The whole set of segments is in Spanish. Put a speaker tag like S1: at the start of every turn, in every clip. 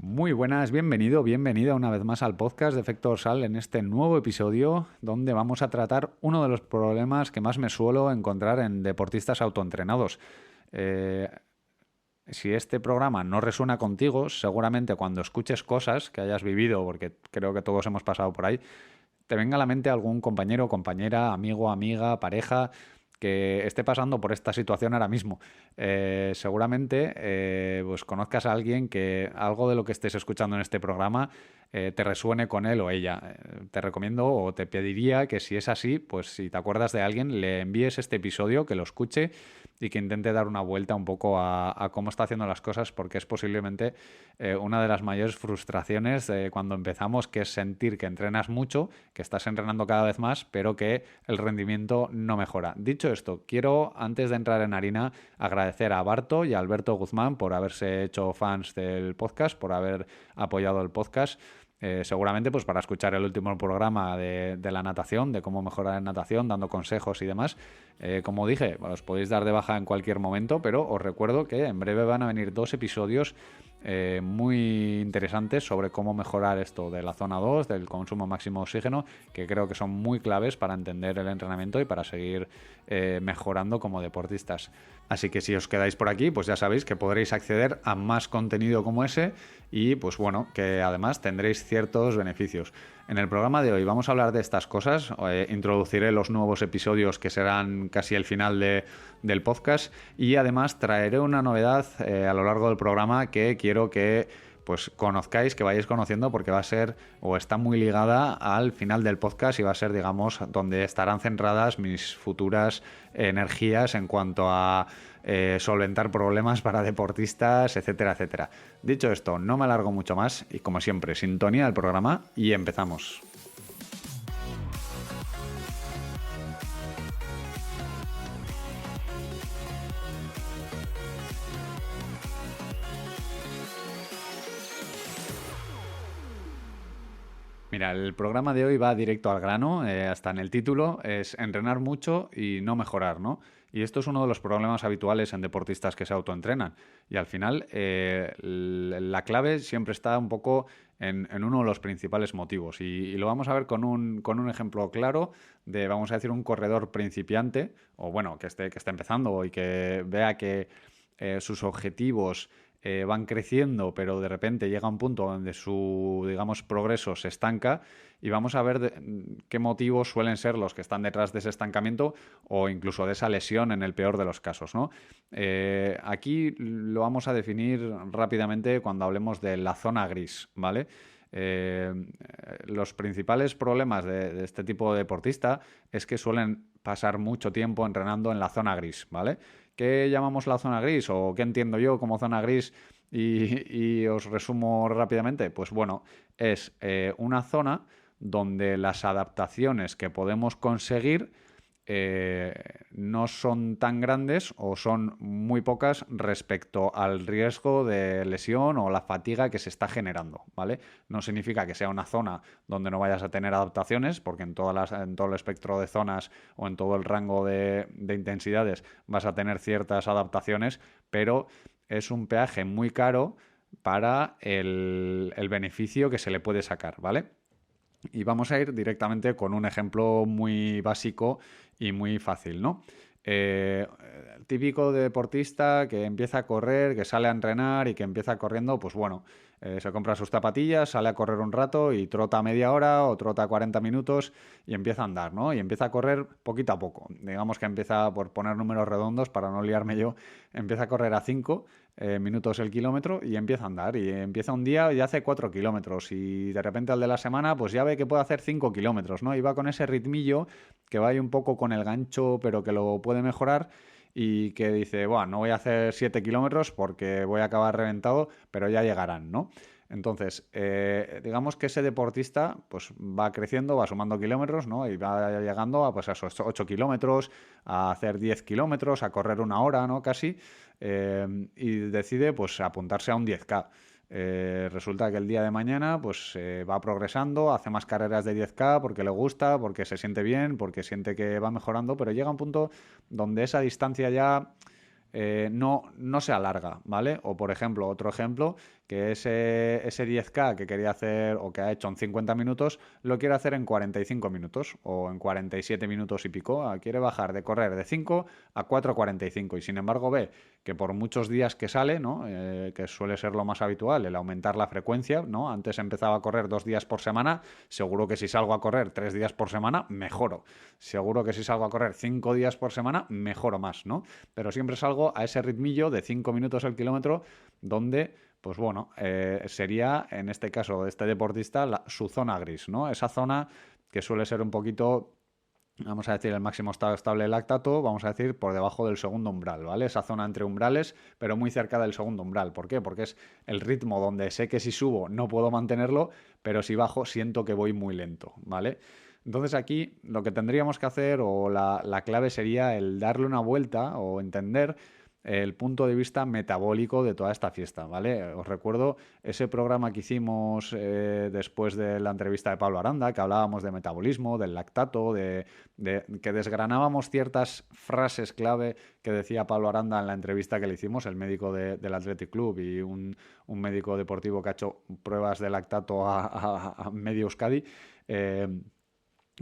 S1: Muy buenas, bienvenida una vez más al podcast de Efecto Dorsal en este nuevo episodio donde vamos a tratar uno de los problemas que más me suelo encontrar en deportistas autoentrenados. Eh, si este programa no resuena contigo, seguramente cuando escuches cosas que hayas vivido, porque creo que todos hemos pasado por ahí, te venga a la mente algún compañero, compañera, amigo, amiga, pareja que esté pasando por esta situación ahora mismo. Seguramente pues conozcas a alguien que algo de lo que estés escuchando en este programa te resuene con él o ella. Te recomiendo o te pediría que si es así, pues si te acuerdas de alguien, le envíes este episodio, que lo escuche y que intente dar una vuelta un poco a cómo está haciendo las cosas, porque es posiblemente una de las mayores frustraciones cuando empezamos, que es sentir que entrenas mucho, que estás entrenando cada vez más, pero que el rendimiento no mejora. Dicho esto, quiero, antes de entrar en harina, agradecer a Barto y a Alberto Guzmán por haberse hecho fans del podcast, por haber apoyado el podcast. Seguramente pues para escuchar el último programa de la natación, de cómo mejorar en natación, dando consejos y demás. Como dije, os podéis dar de baja en cualquier momento, pero os recuerdo que en breve van a venir 2 episodios muy interesantes sobre cómo mejorar esto de la zona 2, del consumo máximo de oxígeno, que creo que son muy claves para entender el entrenamiento y para seguir mejorando como deportistas. Así que si os quedáis por aquí, pues ya sabéis que podréis acceder a más contenido como ese y pues bueno, que además tendréis ciertos beneficios. En el programa de hoy vamos a hablar de estas cosas, introduciré los nuevos episodios que serán casi el final del podcast y además traeré una novedad a lo largo del programa que quiero que pues conozcáis, que vayáis conociendo, porque va a ser o está muy ligada al final del podcast y va a ser, digamos, donde estarán centradas mis futuras energías en cuanto a solventar problemas para deportistas, etcétera, etcétera. Dicho esto, no me alargo mucho más y como siempre, sintonía del programa y empezamos. Mira, el programa de hoy va directo al grano, hasta en el título, es entrenar mucho y no mejorar, ¿no? Y esto es uno de los problemas habituales en deportistas que se autoentrenan. Y al final, la clave siempre está un poco en uno de los principales motivos. Y lo vamos a ver con un ejemplo claro de, vamos a decir, un corredor principiante, o bueno, que esté empezando y que vea que sus objetivos van creciendo, pero de repente llega un punto donde su, digamos, progreso se estanca y vamos a ver qué motivos suelen ser los que están detrás de ese estancamiento o incluso de esa lesión en el peor de los casos, ¿no? Aquí lo vamos a definir rápidamente cuando hablemos de la zona gris, ¿vale? Eh, los principales problemas de este tipo de deportista es que suelen pasar mucho tiempo entrenando en la zona gris, ¿vale? ¿Qué llamamos la zona gris o qué entiendo yo como zona gris? Y os resumo rápidamente. Pues bueno, es una zona donde las adaptaciones que podemos conseguir no son tan grandes o son muy pocas respecto al riesgo de lesión o la fatiga que se está generando, ¿vale? No significa que sea una zona donde no vayas a tener adaptaciones, porque en todo el espectro de zonas o en todo el rango de intensidades vas a tener ciertas adaptaciones, pero es un peaje muy caro para el beneficio que se le puede sacar, ¿vale? Y vamos a ir directamente con un ejemplo muy básico y muy fácil, ¿no? El típico deportista que empieza a correr, que sale a entrenar y que empieza corriendo, pues bueno, se compra sus zapatillas, sale a correr un rato y trota media hora o trota 40 minutos y empieza a andar, ¿no? Y empieza a correr poquito a poco. Digamos que empieza, por poner números redondos para no liarme yo, empieza a correr a 5 minutos el kilómetro y empieza a andar. Y empieza un día y hace 4 kilómetros y de repente al de la semana pues ya ve que puede hacer 5 kilómetros, ¿no? Y va con ese ritmillo que va ahí un poco con el gancho pero que lo puede mejorar y que dice, bueno, no voy a hacer 7 kilómetros porque voy a acabar reventado, pero ya llegarán, ¿no? Entonces, digamos que ese deportista pues va creciendo, va sumando kilómetros, ¿no? Y va llegando a, pues, a esos 8 kilómetros, a hacer 10 kilómetros, a correr una hora, ¿no? Casi, y decide pues apuntarse a un 10K. Resulta que el día de mañana pues va progresando, hace más carreras de 10K porque le gusta, porque se siente bien, porque siente que va mejorando, pero llega un punto donde esa distancia ya no se alarga, ¿vale? O por ejemplo, otro ejemplo, que ese 10K que quería hacer o que ha hecho en 50 minutos, lo quiere hacer en 45 minutos o en 47 minutos y pico. Quiere bajar de correr de 5 a 4,45 y sin embargo ve que por muchos días que sale, ¿no? Que suele ser lo más habitual, el aumentar la frecuencia, ¿no? Antes empezaba a correr 2 días por semana, seguro que si salgo a correr 3 días por semana, mejoro. Seguro que si salgo a correr 5 días por semana, mejoro más, ¿no? Pero siempre salgo a ese ritmillo de 5 minutos el kilómetro, donde, pues bueno, sería, en este caso de este deportista, su zona gris, ¿no? Esa zona que suele ser un poquito, vamos a decir, el máximo estado estable de lactato, vamos a decir, por debajo del segundo umbral, ¿vale? Esa zona entre umbrales, pero muy cerca del segundo umbral. ¿Por qué? Porque es el ritmo donde sé que si subo no puedo mantenerlo, pero si bajo siento que voy muy lento, ¿vale? Entonces aquí lo que tendríamos que hacer o la clave sería el darle una vuelta o entender el punto de vista metabólico de toda esta fiesta, ¿vale? Os recuerdo ese programa que hicimos después de la entrevista de Pablo Aranda, que hablábamos de metabolismo, del lactato, que desgranábamos ciertas frases clave que decía Pablo Aranda en la entrevista que le hicimos, el médico del Athletic Club y un médico deportivo que ha hecho pruebas de lactato a medio Euskadi.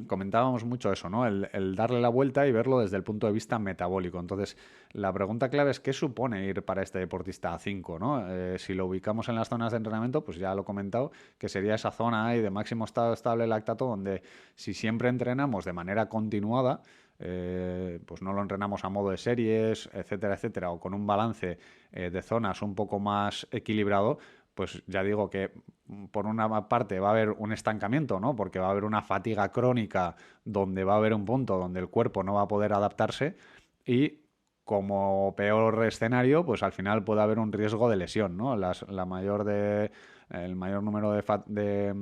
S1: Comentábamos mucho eso, ¿no? El darle la vuelta y verlo desde el punto de vista metabólico. Entonces, la pregunta clave es ¿qué supone ir para este deportista a 5, ¿no? Si lo ubicamos en las zonas de entrenamiento, pues ya lo he comentado, que sería esa zona ahí de máximo estado estable lactato, donde si siempre entrenamos de manera continuada, pues no lo entrenamos a modo de series, etcétera, etcétera, o con un balance de zonas un poco más equilibrado, pues ya digo que por una parte va a haber un estancamiento, ¿no? Porque va a haber una fatiga crónica donde va a haber un punto donde el cuerpo no va a poder adaptarse y como peor escenario, pues al final puede haber un riesgo de lesión, ¿no? El mayor número de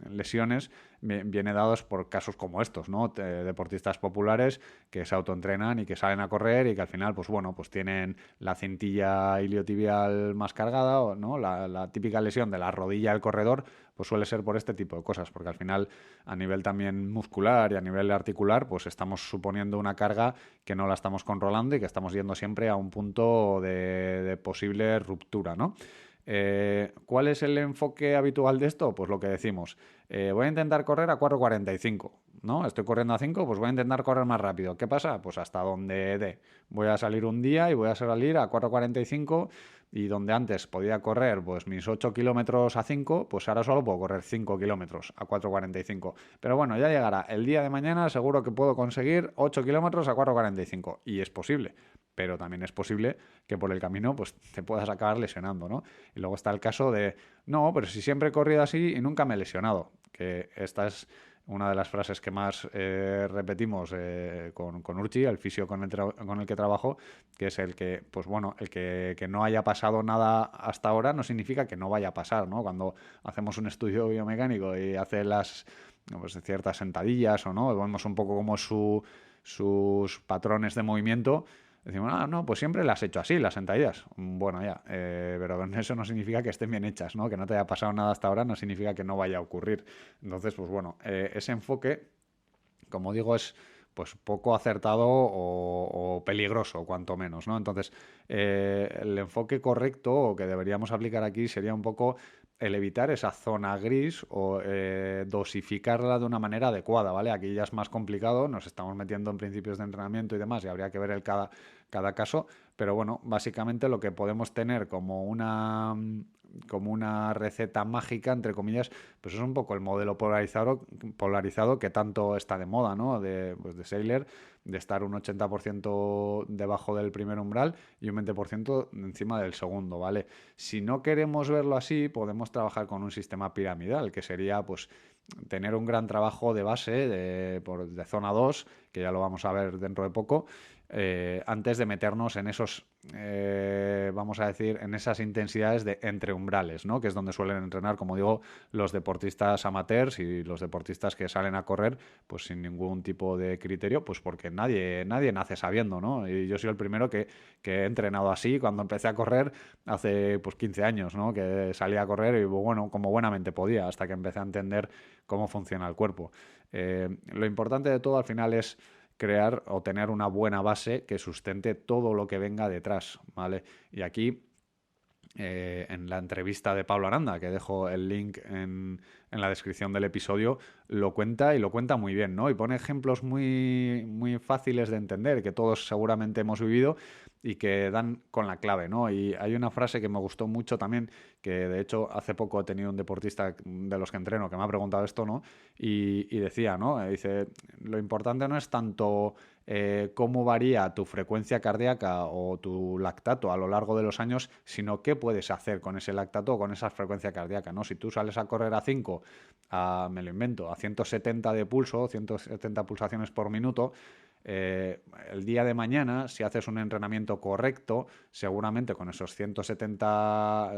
S1: lesiones viene dados por casos como estos, ¿no? Deportistas populares que se autoentrenan y que salen a correr y que al final, pues bueno, pues tienen la cintilla iliotibial más cargada, ¿no? La típica lesión de la rodilla del corredor, pues suele ser por este tipo de cosas, porque al final a nivel también muscular y a nivel articular, pues estamos suponiendo una carga que no la estamos controlando y que estamos yendo siempre a un punto de posible ruptura, ¿no? ¿Cuál es el enfoque habitual de esto? Pues lo que decimos, voy a intentar correr a 4,45, ¿no? Estoy corriendo a 5, pues voy a intentar correr más rápido. ¿Qué pasa? Pues hasta donde dé. Voy a salir un día y voy a salir a 4,45 y donde antes podía correr pues mis 8 kilómetros a 5, pues ahora solo puedo correr 5 kilómetros a 4,45. Pero bueno, ya llegará el día de mañana, seguro que puedo conseguir 8 kilómetros a 4,45 y es posible. Pero también es posible que por el camino pues te puedas acabar lesionando, ¿no? Y luego está el caso de, no, pero si siempre he corrido así y nunca me he lesionado, que esta es una de las frases que más repetimos con Urchi, el fisio con el que trabajo, que es el que, pues bueno, que no haya pasado nada hasta ahora no significa que no vaya a pasar, ¿no? Cuando hacemos un estudio biomecánico y hace pues, ciertas sentadillas o no, vemos un poco como sus patrones de movimiento. Decimos, ah, no, pues siempre las he hecho así, las sentadillas. Bueno, ya, pero eso no significa que estén bien hechas, ¿no? Que no te haya pasado nada hasta ahora no significa que no vaya a ocurrir. Entonces, pues bueno, ese enfoque, como digo, es pues poco acertado o peligroso, cuanto menos, ¿no? Entonces, el enfoque correcto o que deberíamos aplicar aquí sería un poco el evitar esa zona gris o dosificarla de una manera adecuada, ¿vale? Aquí ya es más complicado, nos estamos metiendo en principios de entrenamiento y demás y habría que ver cada caso, pero bueno, básicamente lo que podemos tener como una receta mágica, entre comillas, pues es un poco el modelo polarizado que tanto está de moda, ¿no? Pues de Seiler, de estar un 80% debajo del primer umbral y un 20% encima del segundo, ¿vale? Si no queremos verlo así, podemos trabajar con un sistema piramidal, que sería, pues, tener un gran trabajo de base de zona 2, que ya lo vamos a ver dentro de poco, antes de meternos en esos, vamos a decir, en esas intensidades de entre umbrales, ¿no? Que es donde suelen entrenar, como digo, los deportistas amateurs y los deportistas que salen a correr, pues sin ningún tipo de criterio, pues porque nadie nace sabiendo, ¿no? Y yo soy el primero que he entrenado así cuando empecé a correr hace pues 15 años, ¿no? Que salía a correr y bueno, como buenamente podía, hasta que empecé a entender cómo funciona el cuerpo. Lo importante de todo al final es crear o tener una buena base que sustente todo lo que venga detrás, ¿vale? Y aquí en la entrevista de Pablo Aranda, que dejo el link en la descripción del episodio, lo cuenta y lo cuenta muy bien, ¿no? Y pone ejemplos muy, muy fáciles de entender, que todos seguramente hemos vivido y que dan con la clave, ¿no? Y hay una frase que me gustó mucho también, que de hecho hace poco he tenido un deportista de los que entreno que me ha preguntado esto, ¿no? Y decía, ¿no? Dice, lo importante no es tanto cómo varía tu frecuencia cardíaca o tu lactato a lo largo de los años, sino qué puedes hacer con ese lactato o con esa frecuencia cardíaca, ¿no? Si tú sales a correr a 5, me lo invento, a 170 de pulso, 170 pulsaciones por minuto, el día de mañana, si haces un entrenamiento correcto, seguramente con esas 170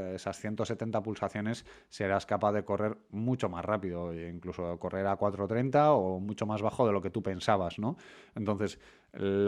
S1: pulsaciones serás capaz de correr mucho más rápido, e incluso correr a 4:30 o mucho más bajo de lo que tú pensabas, ¿no? Entonces, el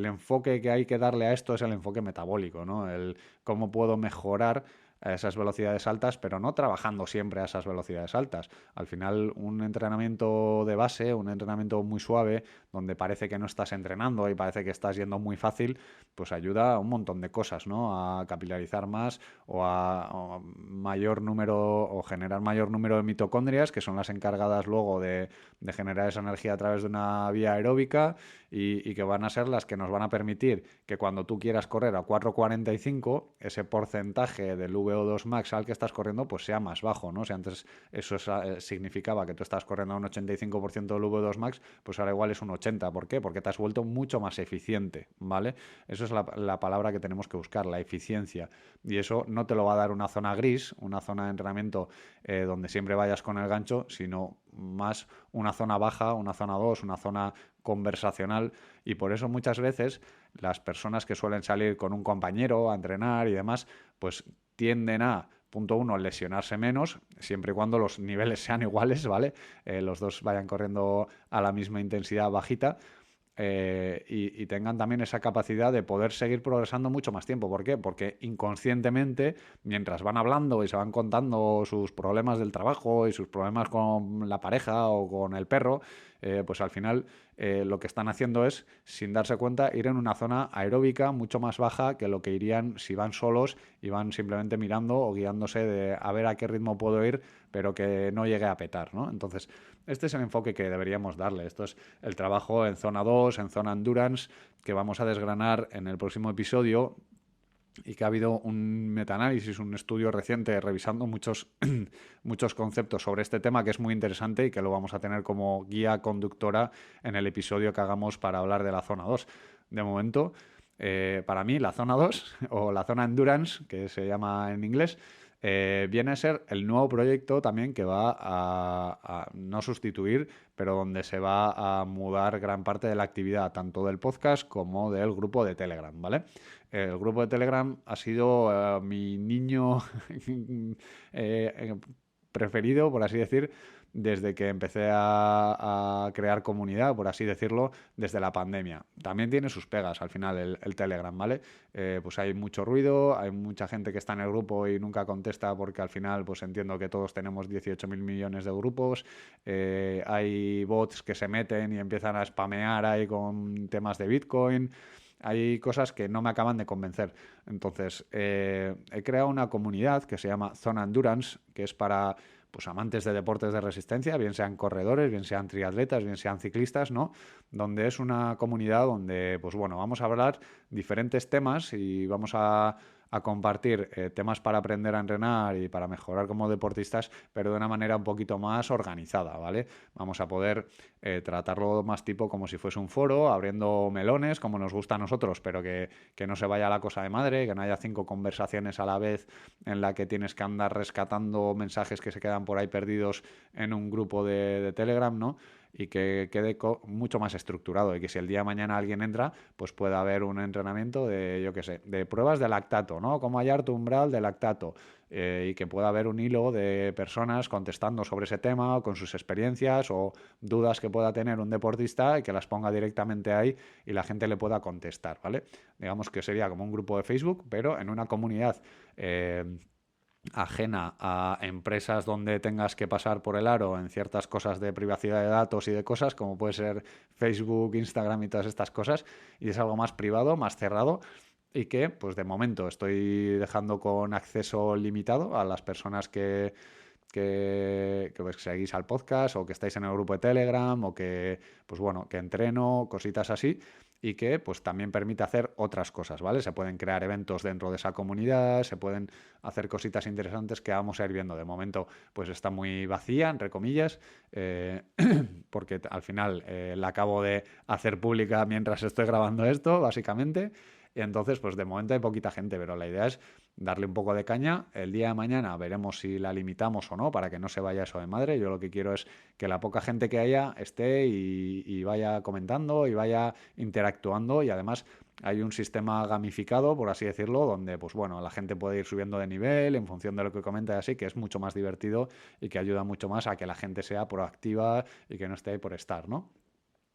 S1: enfoque que hay que darle a esto es el enfoque metabólico, ¿no? El cómo puedo mejorar a esas velocidades altas, pero no trabajando siempre a esas velocidades altas. Al final, un entrenamiento de base, un entrenamiento muy suave, donde parece que no estás entrenando y parece que estás yendo muy fácil, pues ayuda a un montón de cosas, ¿no? A capilarizar más o mayor número o generar mayor número de mitocondrias, que son las encargadas luego de generar esa energía a través de una vía aeróbica y que van a ser las que nos van a permitir que cuando tú quieras correr a 4:45, ese porcentaje del VO2 max al que estás corriendo pues sea más bajo, ¿no? Si antes eso significaba que tú estás corriendo a un 85% del VO2 max, pues ahora igual es un 80%. ¿Por qué? Porque te has vuelto mucho más eficiente, ¿vale? Eso es la palabra que tenemos que buscar, la eficiencia. Y eso no te lo va a dar una zona gris, una zona de entrenamiento donde siempre vayas con el gancho, sino más una zona baja, una zona 2, una zona conversacional, y por eso muchas veces las personas que suelen salir con un compañero a entrenar y demás, pues tienden a, punto uno, lesionarse menos, siempre y cuando los niveles sean iguales, ¿vale? Los dos vayan corriendo a la misma intensidad bajita, y tengan también esa capacidad de poder seguir progresando mucho más tiempo. ¿Por qué? Porque inconscientemente, mientras van hablando y se van contando sus problemas del trabajo y sus problemas con la pareja o con el perro, pues al final lo que están haciendo es, sin darse cuenta, ir en una zona aeróbica mucho más baja que lo que irían si van solos y van simplemente mirando o guiándose de a ver a qué ritmo puedo ir, pero que no llegue a petar, ¿no? Entonces, este es el enfoque que deberíamos darle. Esto es el trabajo en zona 2, en zona endurance, que vamos a desgranar en el próximo episodio, y que ha habido un metaanálisis, un estudio reciente revisando muchos conceptos sobre este tema, que es muy interesante y que lo vamos a tener como guía conductora en el episodio que hagamos para hablar de la zona 2. De momento, para mí, la zona 2 o la zona endurance, que se llama en inglés, viene a ser el nuevo proyecto también que va a no sustituir, pero donde se va a mudar gran parte de la actividad, tanto del podcast como del grupo de Telegram, ¿vale? El grupo de Telegram ha sido mi niño preferido, por así decir, desde que empecé a crear comunidad, por así decirlo, desde la pandemia. También tiene sus pegas al final el Telegram, ¿vale? Pues hay mucho ruido, hay mucha gente que está en el grupo y nunca contesta porque al final pues entiendo que todos tenemos 18.000 millones de grupos, hay bots que se meten y empiezan a spamear ahí con temas de Bitcoin. Hay cosas que no me acaban de convencer. Entonces, he creado una comunidad que se llama Zona Endurance, que es para pues amantes de deportes de resistencia, bien sean corredores, bien sean triatletas, bien sean ciclistas, ¿no? Donde es una comunidad donde, pues bueno, vamos a hablar diferentes temas y vamos a compartir temas para aprender a entrenar y para mejorar como deportistas, pero de una manera un poquito más organizada, ¿vale? Vamos a poder tratarlo más tipo como si fuese un foro, abriendo melones, como nos gusta a nosotros, pero que no se vaya la cosa de madre, que no haya 5 conversaciones a la vez en la que tienes que andar rescatando mensajes que se quedan por ahí perdidos en un grupo de Telegram, ¿no? Y que quede mucho más estructurado y que si el día de mañana alguien entra, pues pueda haber un entrenamiento de, yo qué sé, de pruebas de lactato, ¿no? Cómo hallar tu umbral de lactato, y que pueda haber un hilo de personas contestando sobre ese tema con sus experiencias o dudas que pueda tener un deportista y que las ponga directamente ahí y la gente le pueda contestar, ¿vale? Digamos que sería como un grupo de Facebook, pero en una comunidad ajena a empresas donde tengas que pasar por el aro en ciertas cosas de privacidad de datos y de cosas, como puede ser Facebook, Instagram y todas estas cosas, y es algo más privado, más cerrado, y que pues de momento estoy dejando con acceso limitado a las personas que pues, seguís al podcast o que estáis en el grupo de Telegram o que, pues bueno, que entreno, cositas así y que pues también permite hacer otras cosas, ¿vale? Se pueden crear eventos dentro de esa comunidad, se pueden hacer cositas interesantes que vamos a ir viendo. De momento pues está muy vacía, entre comillas, porque al final la acabo de hacer pública mientras estoy grabando esto, básicamente. Y entonces, pues de momento hay poquita gente, pero la idea es darle un poco de caña. El día de mañana veremos si la limitamos o no para que no se vaya eso de madre. Yo lo que quiero es que la poca gente que haya esté y vaya comentando y vaya interactuando y además hay un sistema gamificado, por así decirlo, donde pues bueno, la gente puede ir subiendo de nivel en función de lo que comenta y así, que es mucho más divertido y que ayuda mucho más a que la gente sea proactiva y que no esté ahí por estar, ¿no?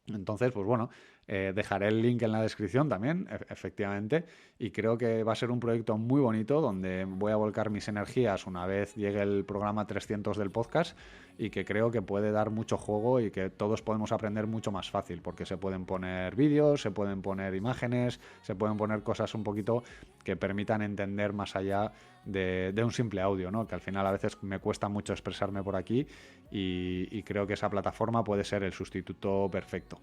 S1: Entonces, pues bueno, dejaré el link en la descripción también, efectivamente, y creo que va a ser un proyecto muy bonito donde voy a volcar mis energías una vez llegue el programa 300 del podcast y que creo que puede dar mucho juego y que todos podemos aprender mucho más fácil porque se pueden poner vídeos, se pueden poner imágenes, se pueden poner cosas un poquito que permitan entender más allá de un simple audio, ¿no? Que al final a veces me cuesta mucho expresarme por aquí y creo que esa plataforma puede ser el sustituto perfecto.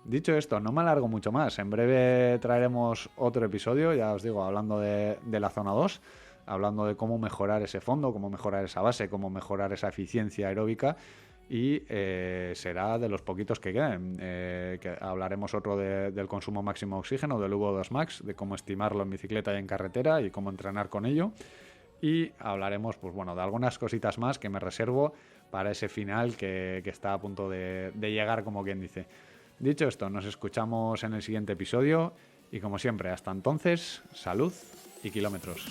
S1: Dicho esto, no me alargo mucho más. En breve traeremos otro episodio, ya os digo, hablando de la zona 2, hablando de cómo mejorar ese fondo, cómo mejorar esa base, cómo mejorar esa eficiencia aeróbica y será de los poquitos que queden. Que hablaremos otro del consumo máximo de oxígeno, del VO2 Max, de cómo estimarlo en bicicleta y en carretera y cómo entrenar con ello. Y hablaremos, pues bueno, de algunas cositas más que me reservo para ese final que está a punto de llegar, como quien dice. Dicho esto, nos escuchamos en el siguiente episodio y como siempre, hasta entonces, salud y kilómetros.